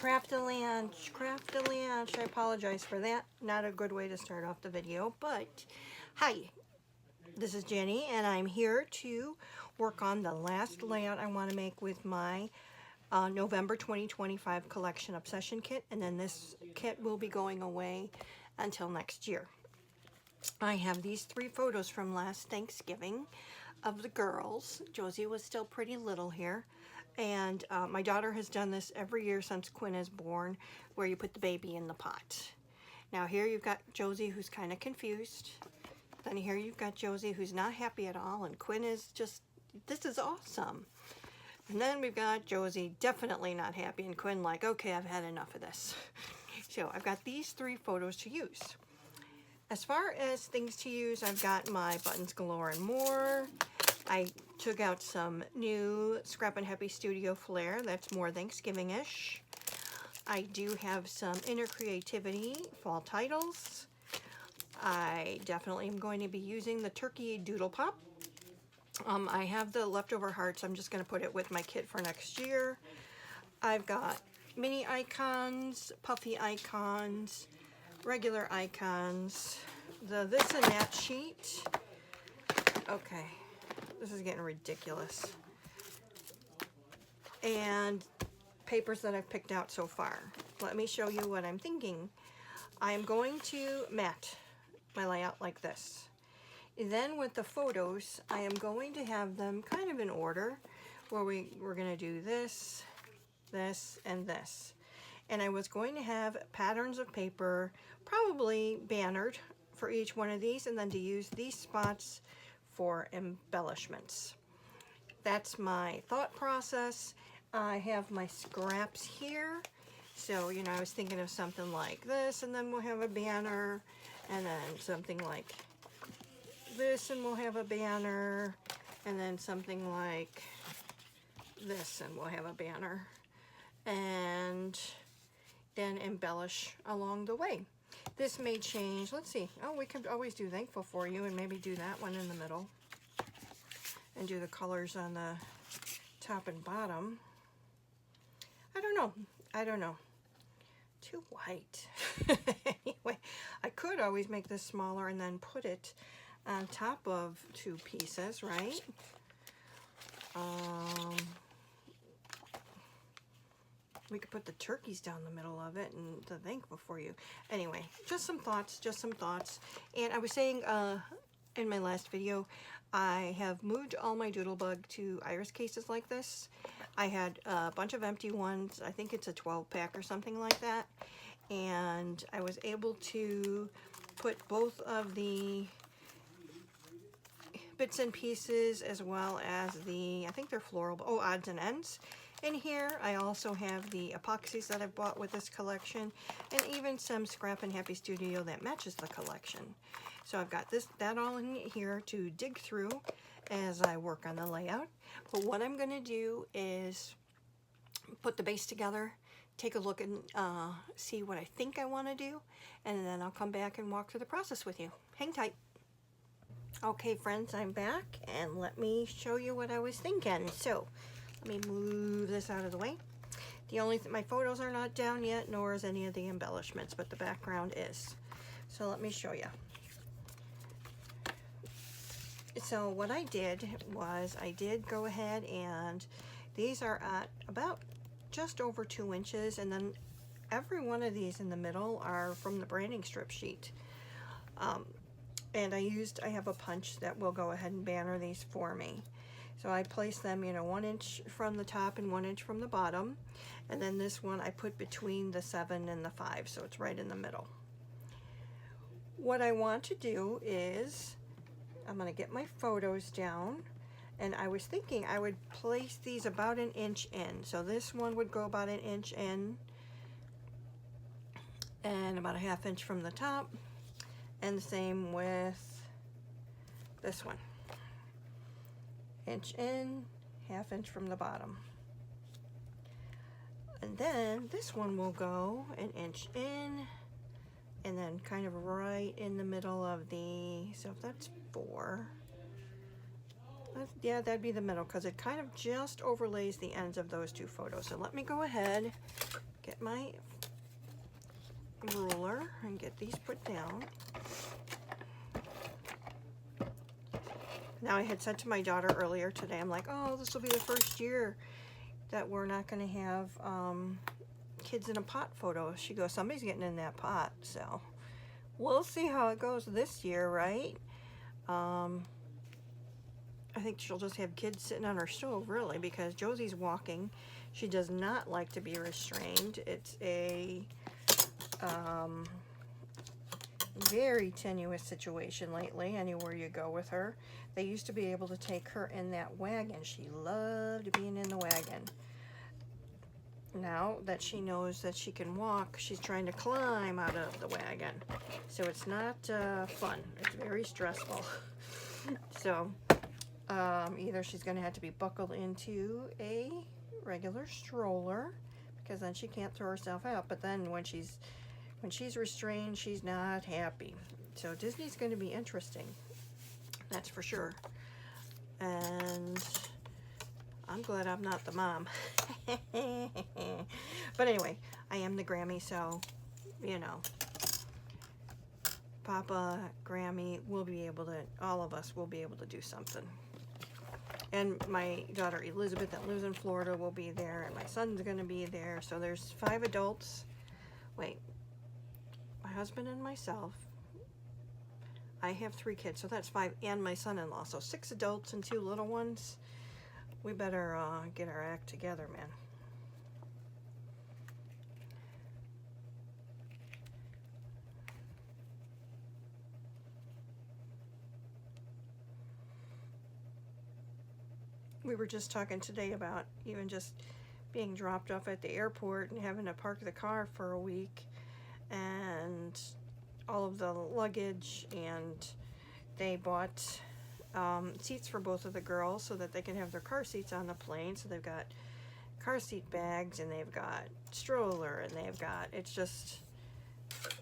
Craft-a-lanch, craft-a-lanch. I apologize for that. Not a good way to start off the video, but hi, this is Jenny, and I'm here to work on the last layout I want to make with my November 2025 collection obsession kit, and then this kit will be going away until next year. I have these 3 photos from last Thanksgiving of the girls. Josie was still pretty little here. And my daughter has done this every year since Quinn is born, where you put the baby in the pot. Now here you've got Josie, who's kind of confused. Then here you've got Josie, who's not happy at all, and Quinn is just, this is awesome. And then we've got Josie, definitely not happy, and Quinn like, okay, I've had enough of this. So I've got these 3 photos to use. As far as things to use, I've got my Buttons Galore and More. I took out some new Scrap and Happy Studio Flair. That's more Thanksgiving-ish. I do have some Inner Creativity fall titles. I definitely am going to be using the Turkey Doodle Pop. I have the leftover hearts. I'm just going to put it with my kit for next year. I've got mini icons, puffy icons, regular icons, the this and that sheet. Okay. This is getting ridiculous. And papers that I've picked out so far. Let me show you what I'm thinking. I am going to mat my layout like this. Then with the photos, I am going to have them kind of in order, where we're going to do this, this, and this. And I was going to have patterns of paper, probably bannered for each one of these, and then to use these spots for embellishments. That's my thought process. I have my scraps here. So, you know, I was thinking of something like this, and then we'll have a banner, and then something like this, and we'll have a banner, and then something like this, and we'll have a banner, and then embellish along the way. This may change. Let's see. Oh, we could always do Thankful For You and maybe do that one in the middle. And do the colors on the top and bottom. I don't know. I don't know. Too white. Anyway, I could always make this smaller and then put it on top of 2 pieces, right? We could put the turkeys down the middle of it and the Thankful For You. Anyway, just some thoughts, just some thoughts. And I was saying in my last video, I have moved all my Doodlebug to iris cases like this. I had a bunch of empty ones. I think it's a 12-pack or something like that. And I was able to put both of the bits and pieces as well as the, I think they're floral, oh, odds and ends. In here, I also have the epoxies that I've bought with this collection, and even some Scrap and Happy Studio that matches the collection. So I've got that all in here to dig through as I work on the layout. But what I'm going to do is put the base together, take a look and see what I think I want to do, and then I'll come back and walk through the process with you. Hang tight. Okay, friends, I'm back, and let me show you what I was thinking. So let me move this out of the way. The only my photos are not down yet, nor is any of the embellishments, but the background is. So let me show you. So what I did was I did go ahead, and these are at about just over 2 inches, and then every one of these in the middle are from the branding strip sheet. And I have a punch that will go ahead and banner these for me. So I place them, you know, 1 inch from the top and 1 inch from the bottom. And then this one I put between the 7 and the 5, so it's right in the middle. What I want to do is, I'm going to get my photos down. And I was thinking I would place these about 1 inch in. So this one would go about 1 inch in. And about a 1/2 inch from the top. And the same with this one. 1 inch in, 1/2 inch from the bottom. And then this one will go 1 inch in, and then kind of right in the middle of the, so if that's 4, yeah, that'd be the middle, because it kind of just overlays the ends of those 2 photos. So let me go ahead get my ruler and get these put down. Now, I had said to my daughter earlier today, I'm like, oh, this will be the first year that we're not going to have kids in a pot photo. She goes, somebody's getting in that pot, so we'll see how it goes this year, right? I think she'll just have kids sitting on her stove, really, because Josie's walking. She does not like to be restrained. It's a very tenuous situation lately, anywhere you go with her. They used to be able to take her in that wagon. She loved being in the wagon. Now that she knows that she can walk, she's trying to climb out of the wagon. So it's not fun. It's very stressful. So either she's going to have to be buckled into a regular stroller, because then she can't throw herself out. But then when she's restrained, she's not happy. So Disney's going to be interesting. That's for sure. And I'm glad I'm not the mom. But anyway, I am the Grammy, so, you know, Papa, Grammy will be able to, all of us will be able to do something. And my daughter Elizabeth that lives in Florida will be there, and my son's going to be there. So there's 5 adults. Wait, my husband and myself. I have 3 kids, so that's 5, and my son-in-law. So 6 adults and 2 little ones. We better get our act together, man. We were just talking today about even just being dropped off at the airport and having to park the car for a week, and all of the luggage, and they bought seats for both of the girls so that they can have their car seats on the plane. So they've got car seat bags, and they've got stroller, and they've got, it's just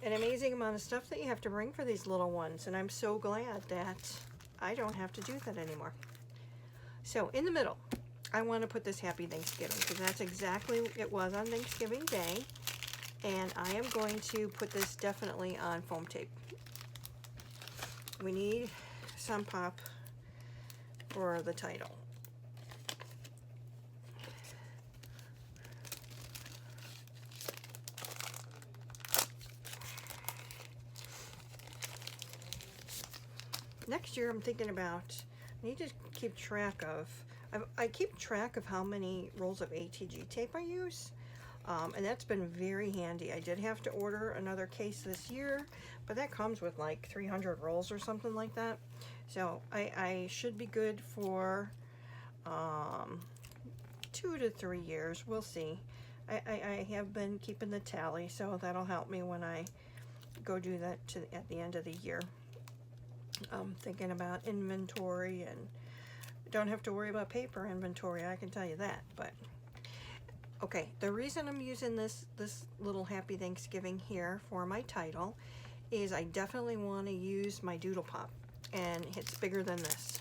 an amazing amount of stuff that you have to bring for these little ones. And I'm so glad that I don't have to do that anymore. So in the middle, I want to put this Happy Thanksgiving, because that's exactly it was on Thanksgiving Day. And I am going to put this definitely on foam tape. We need some pop for the title. Next year I'm thinking about, I need to keep track of, I keep track of how many rolls of ATG tape I use. And that's been very handy. I did have to order another case this year, but that comes with like 300 rolls or something like that. So I should be good for 2 to 3 years. We'll see. I have been keeping the tally, so that'll help me when I go do that at the end of the year. Thinking about inventory, and don't have to worry about paper inventory, I can tell you that. But okay, the reason I'm using this little Happy Thanksgiving here for my title is I definitely want to use my Doodle Pop, and it's bigger than this.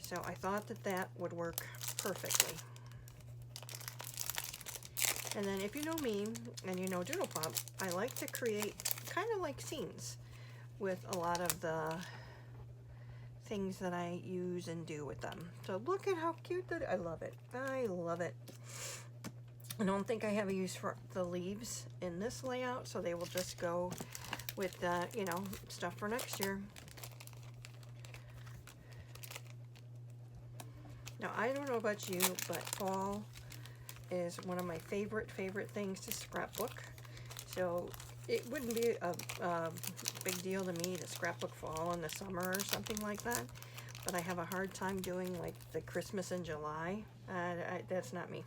So I thought that that would work perfectly. And then if you know me and you know Doodle Pop, I like to create kind of like scenes with a lot of the things that I use and do with them. So look at how cute that, I love it. I love it. I don't think I have a use for the leaves in this layout, so they will just go with the, you know, stuff for next year. Now, I don't know about you, but fall is one of my favorite things to scrapbook. So it wouldn't be a big deal to me to scrapbook fall in the summer or something like that, but I have a hard time doing like the Christmas in July. That's not me.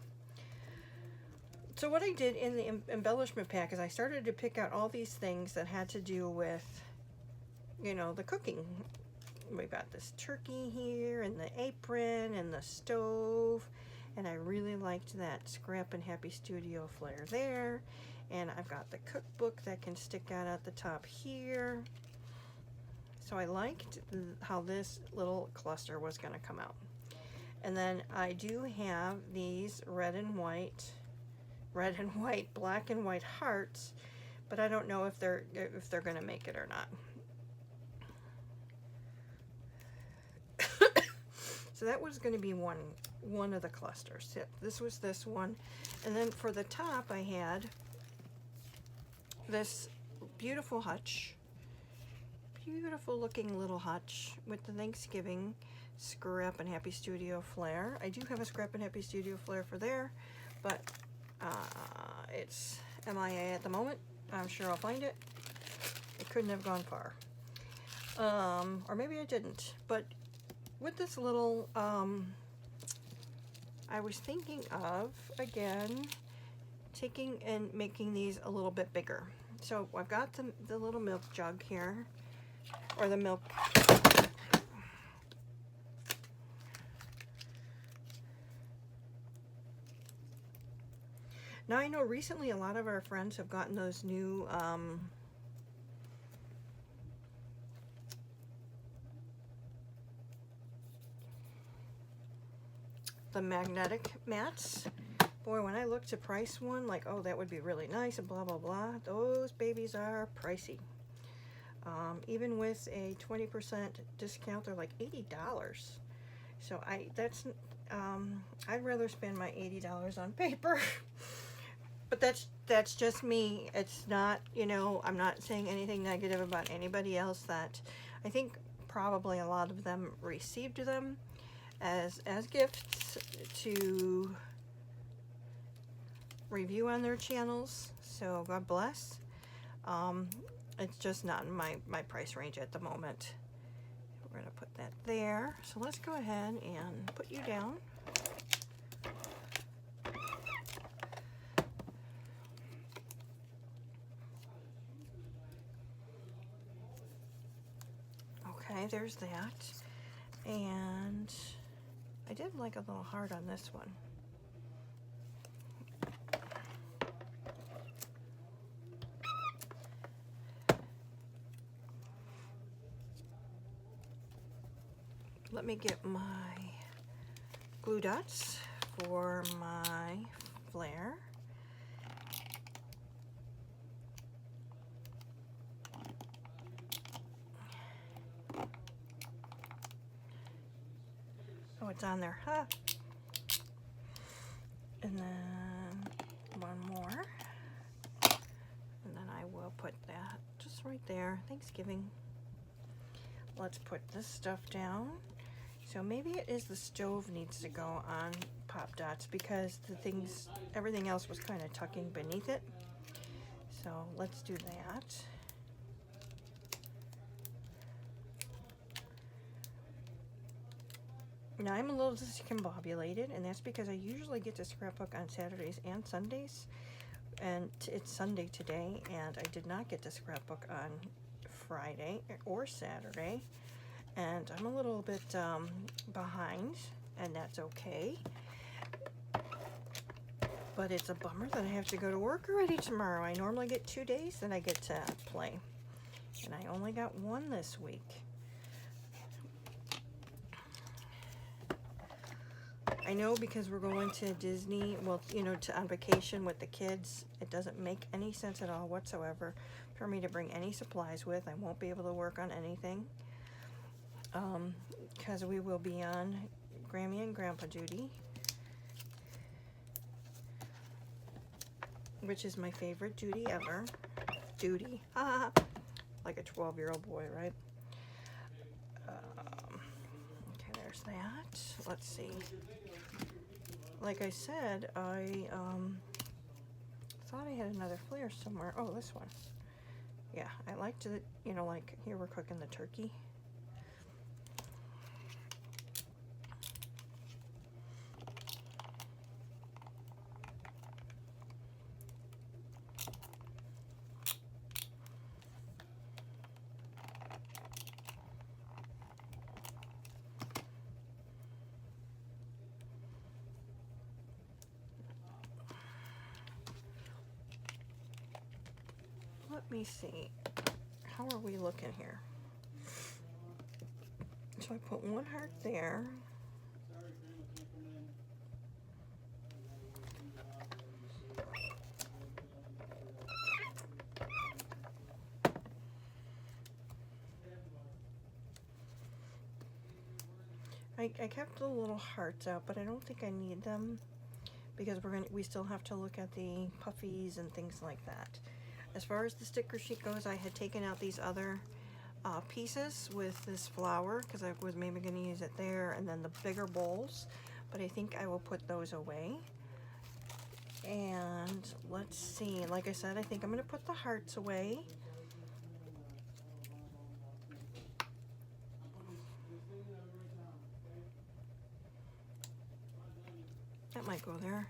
So what I did in the embellishment pack is I started to pick out all these things that had to do with, you know, the cooking. We've got this turkey here, and the apron, and the stove, and I really liked that Scrap and Happy Studio flare there. And I've got the cookbook that can stick out at the top here. So I liked how this little cluster was going to come out. And then I do have these red and white red and white, black and white hearts, but I don't know if they're going to make it or not. So that was going to be one of the clusters. This was this one, and then for the top I had this beautiful hutch, beautiful looking little hutch with the Thanksgiving Scrap and Happy Studio flare. I do have a Scrap and Happy Studio flare for there, but it's MIA at the moment. I'm sure I'll find it. It couldn't have gone far, or maybe I didn't. But with this little, I was thinking of again taking and making these a little bit bigger. So I've got the little milk jug here, or the milk. Now I know recently a lot of our friends have gotten those new the magnetic mats. Boy, when I looked to price one, like, oh, that would be really nice and blah blah blah, those babies are pricey. Even with a 20% discount, they're like $80. So I'd rather spend my $80 on paper. But that's just me. It's not, you know, I'm not saying anything negative about anybody else that I think probably a lot of them received them as gifts to review on their channels. So God bless. It's just not in my price range at the moment. We're going to put that there. So let's go ahead and put you down. Okay, there's that. And I did like a little heart on this one. Let me get my glue dots for my flare. Oh, it's on there, huh? And then one more. And then I will put that just right there. Thanksgiving. Let's put this stuff down. So maybe it is the stove needs to go on Pop Dots because everything else was kind of tucking beneath it. So let's do that. Now I'm a little discombobulated, and that's because I usually get to scrapbook on Saturdays and Sundays, and it's Sunday today, and I did not get to scrapbook on Friday or Saturday, and I'm a little bit behind, and that's okay. But it's a bummer that I have to go to work already tomorrow. I normally get 2 days, then I get to play, and I only got one this week. I know because we're going to Disney, well, you know, on vacation with the kids, it doesn't make any sense at all whatsoever for me to bring any supplies with. I won't be able to work on anything because we will be on Grammy and Grandpa duty, which is my favorite duty ever. Duty, like a 12-year-old boy, right? Okay, there's that. Let's see. Like I said, I thought I had another flare somewhere. Oh, this one. Yeah, I like to, you know, like here we're cooking the turkey. Let me see. How are we looking here? So I put one heart there. I kept the little hearts out, but I don't think I need them because we still have to look at the puffies and things like that. As far as the sticker sheet goes, I had taken out these other pieces with this flower because I was maybe going to use it there, and then the bigger bowls, but I think I will put those away. And let's see, like I said, I think I'm going to put the hearts away. That might go there.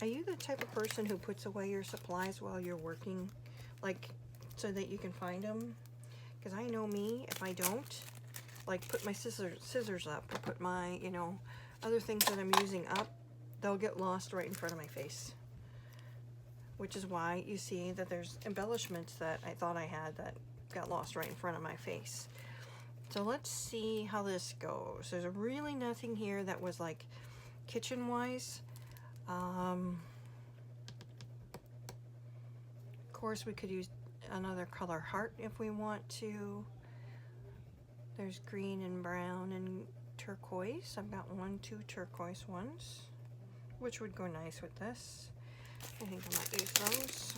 Are you the type of person who puts away your supplies while you're working, like so that you can find them? Because I know me, if I don't, like put my scissors up or put my, you know, other things that I'm using up, they'll get lost right in front of my face. Which is why you see that there's embellishments that I thought I had that got lost right in front of my face. So let's see how this goes. There's really nothing here that was like kitchen-wise. Of course, we could use another color heart if we want to. There's green and brown and turquoise. I've got 2 turquoise ones, which would go nice with this. I think I might use those.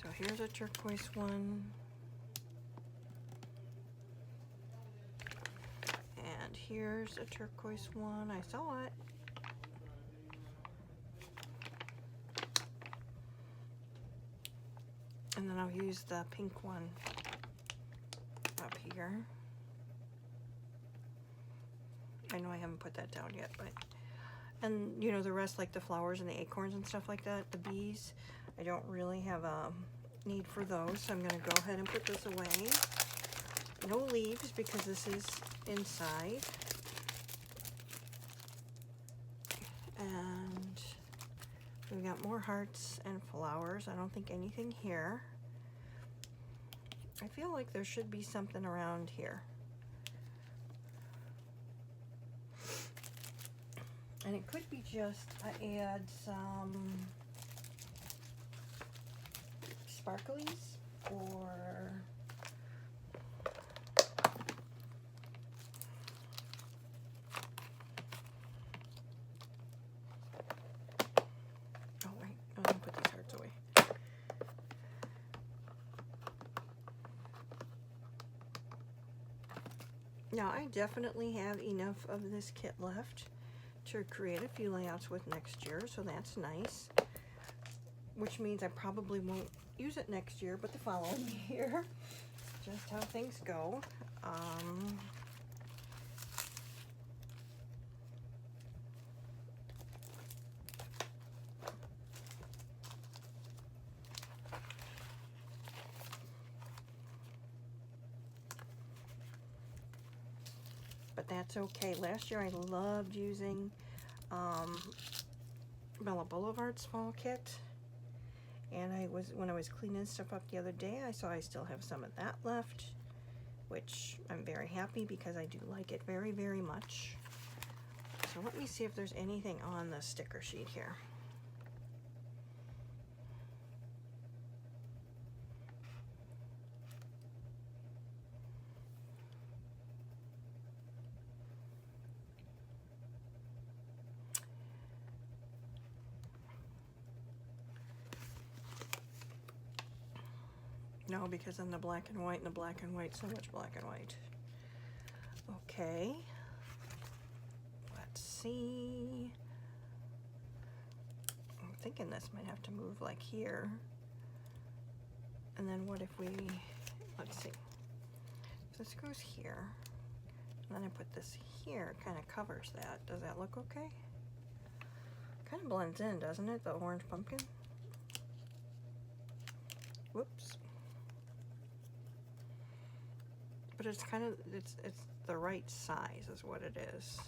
So here's a turquoise one. And here's a turquoise one. I saw it. And then I'll use the pink one up here. I know I haven't put that down yet, but, and you know, the rest, like the flowers and the acorns and stuff like that, the bees, I don't really have a need for those, so I'm going to go ahead and put this away. No leaves because this is inside. And we've got more hearts and flowers. I don't think anything here. I feel like there should be something around here. And it could be just I add some sparklies or now I definitely have enough of this kit left to create a few layouts with next year, so that's nice. Which means I probably won't use it next year, but the following year. Just how things go. But that's okay. Last year I loved using Bella Boulevard's fall kit, and when I was cleaning stuff up the other day, I saw I still have some of that left, which I'm very happy because I do like it very, very much. So let me see if there's anything on the sticker sheet here. No, because in the black and white, so much black and white. Okay. Let's see. I'm thinking this might have to move like here. And then what if we, let's see. If this goes here, and then I put this here, it kind of covers that. Does that look okay? Kind of blends in, doesn't it? The orange pumpkin. Whoops. But it's kind of, it's the right size is what it is.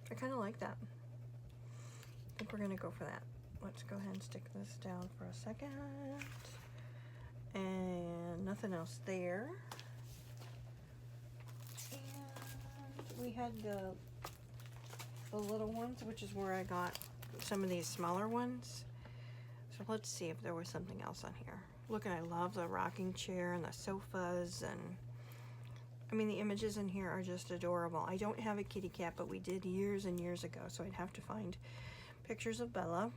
I kind of like that. I think we're going to go for that. Let's go ahead and stick this down for a second. And nothing else there. And we had the little ones, which is where I got some of these smaller ones. So let's see if there was something else on here. Look, and I love the rocking chair and the sofas, and I mean, the images in here are just adorable. I don't have a kitty cat, but we did years and years ago, so I'd have to find pictures of Bella.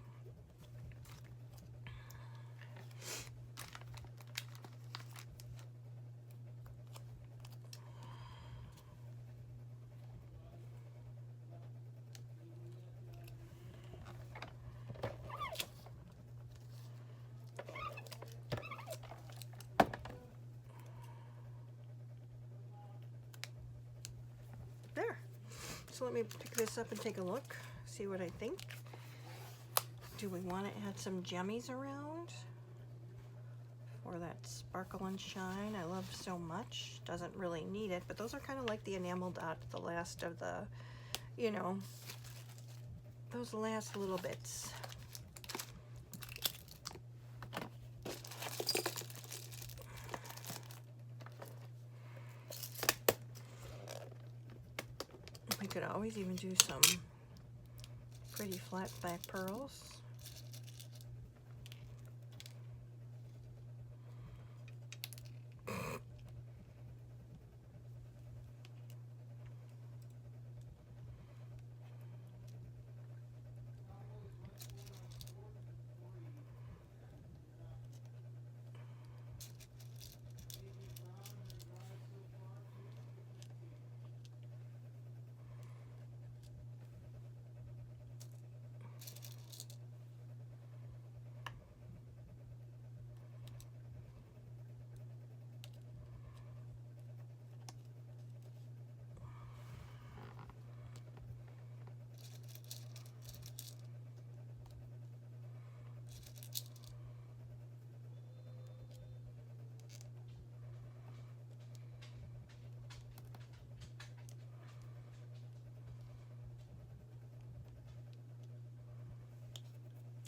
There. So let me pick this up and take a look, see what I think. Do we want to add some gemmies around for that sparkle and shine I love so much? Doesn't really need it, but those are kind of like the enamel dot, the last of the, you know, those last little bits. We could always even do some pretty flat back pearls.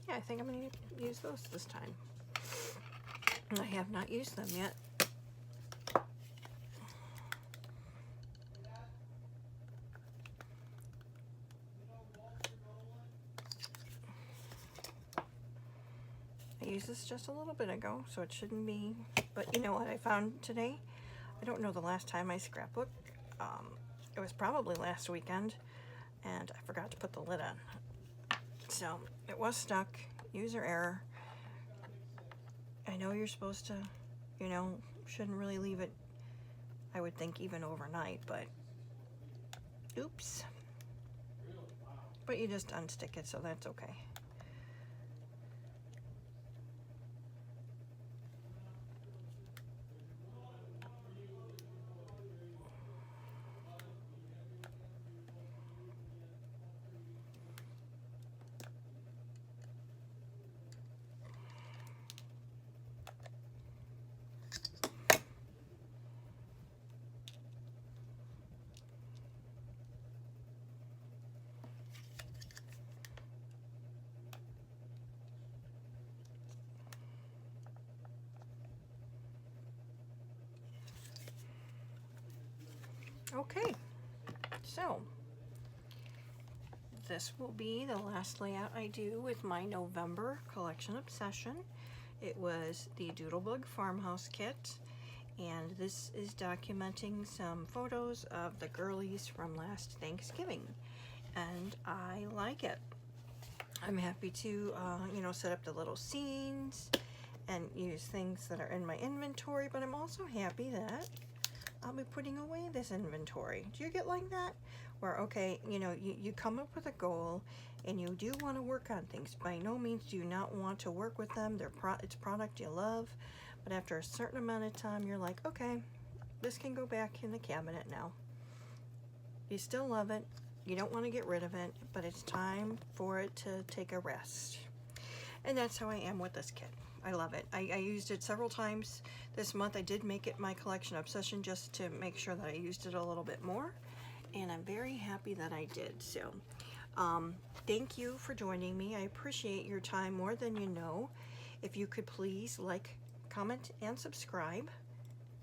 Yeah, I think I'm going to use those this time. And I have not used them yet. I used this just a little bit ago, so it shouldn't be, but you know what I found today? I don't know the last time I scrapbooked. It was probably last weekend, and I forgot to put the lid on. So it was stuck, user error. I know you're supposed to, you know, shouldn't really leave it, I would think, even overnight, but oops. But you just unstick it, so that's okay. Okay, so this will be the last layout I do with my November collection obsession. It was the Doodlebug Farmhouse kit, and this is documenting some photos of the girlies from last Thanksgiving, and I like it. I'm happy to, you know, set up the little scenes and use things that are in my inventory, but I'm also happy that I'll be putting away this inventory. Do you get like that? Where, okay, you know, you come up with a goal and you do want to work on things. By no means do you not want to work with them. It's product you love. But after a certain amount of time, you're like, okay, this can go back in the cabinet now. You still love it. You don't want to get rid of it, but it's time for it to take a rest. And that's how I am with this kit. I love it. I used it several times this month. I did make it my collection obsession just to make sure that I used it a little bit more, and I'm very happy that I did. So thank you for joining me. I appreciate your time more than you know. If you could please like, comment, and subscribe,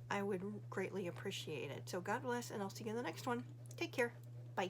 I would greatly appreciate it. So God bless, and I'll see you in the next one. Take care. Bye.